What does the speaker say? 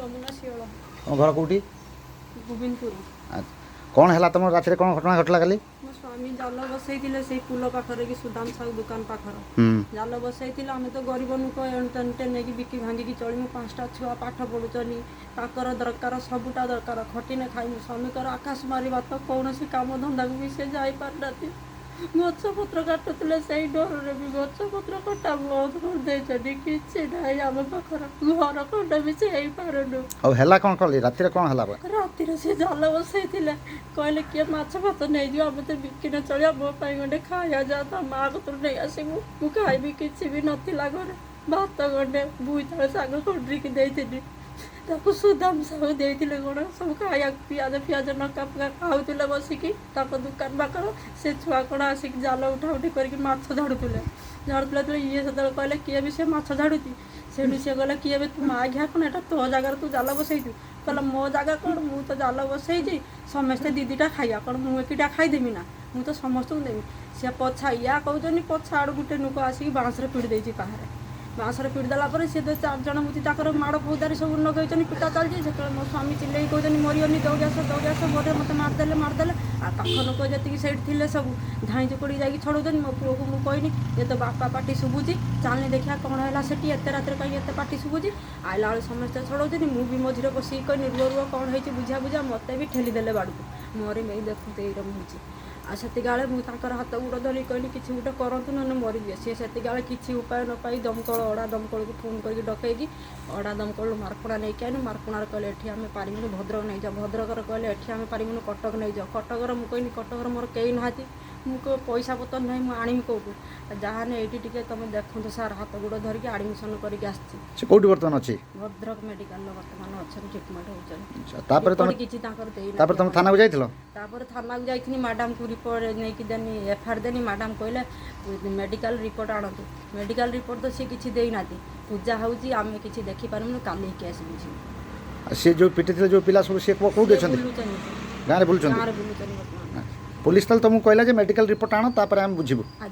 यमुना शिवल तुम घर कौटी गोविंदपुर कौन है तुम रात कौन घटना घटला खाली मो स्वामी जाल बसई से पुल पाखर कि सुदाम साहू दुकान पाखर जाल बसई आम तो गरीब लोक एंटे नहीं बिकी भांगिकी चलू 5टा छुआ पाठ पढ़ुचनी ताकर दरकार सबुटा दरकार खटिने खाइमु स्वामीकर आकाश मारिबा तो कौन काम धंदा को भी से जापारती गछ पत्र काटुले से डर भी गछ पत्र कटा बहुत करदे किसी ना आम पाखर घर खंड भी से पारुनु है कौन कल रात कौन है राति से जाल बसई कहले किए माछ भात नहीं आम तो बिकिन चलिया मो गंडे खाया जा तो माँ कतु नहीं आसबू मु खाइबी किसी भी नाला घर भात गंडे बुईताल शाग खंड्रिकी देती सुदाम साहू देते कौन सब खाया पियाज फियाज नका फका खाऊले बसिकी दुकान पाखर से छुआ कौन आसिक जाल उठा उठी करके माछ झाड़ुले झाड़ुले ये से कहले किए भी से माछ झाड़ुची से कहले किए भी तू माँ घिया कौन एटा तो जगार तू जाल बसई कहला मो जगह कौन मु तो जाल बसई समस्ते दीदीटा खाइया कौन मु एकिटा खाईदेमी ना मु तो समस्त देवी सी पछा या कहते पछा आड़ गोटे नुक आसिक बाँसरे पिड़ी देती पाहारे बाँसरे पिड़ी देला सी तो 4 जन मुझे माड़ फौदारी सब लगे पिटा चलती से मो स्वामी चिल्ले कहते मरियनी दौड़ बोरे मत मारदेले आ पाख लोक जी से सब धाई चुकड़ी जा छड़ौन मो पुओ को मुझे ये तो बापा पाटी शुभुची चालनी देखा कौन है से एत रात कहीं एत पाटी शुभुची आइला बेल समस्ते छड़ौन मुझे मझे बस रुआ रुआ कौन हो बुझा बुझा मत भी ठेलीदे बाड़ को मोरी मे देखते ये मुझे आ से मुझे हाथ गोड़ धरिक कहली किसी गोटे करूँ ना मरीजे सी से किसी उपाय न पाई दमकल अड़ा दमकल को फोन करके डकई अड़ा दमकल मारकुड़ा नहीं आनु मारकुणार कहले एठी आम पारिबुन भद्रक नहीं जाओ भद्रकर कहले एठी आम पारिबुन कटक नहीं जाओ कटकर मुझे कहनी कटकर मोर कई ना मुझे पैसा पतर ना मुझे आनी कौटू जहाँ ये तुम देखो सार हाथ गोड़ धरिकी आडमिशन करके आसची बर्तमान अच्छी भद्रक मेडिकल बर्तमान अच्छा ट्रिटमेंट होता तुम थाना को जाइथिलो थाना को जाइथिनी मैडम को रिपोर्ट नहीं देनी एफआईआर देनी मैडम कहले मेडिकल रिपोर्ट आणतु मेडिकल रिपोर्ट तो सी किसी देना पूजा होची आम किसी देखी पारमुनु काली केस बुझी से जो पिटी जो पिला सब से कोठी अछंती गारे बुलचंती बुलुचन पुलिस तल तुमको कहला जे मेडिकल रिपोर्ट आनो तापर हम बुझिबु आज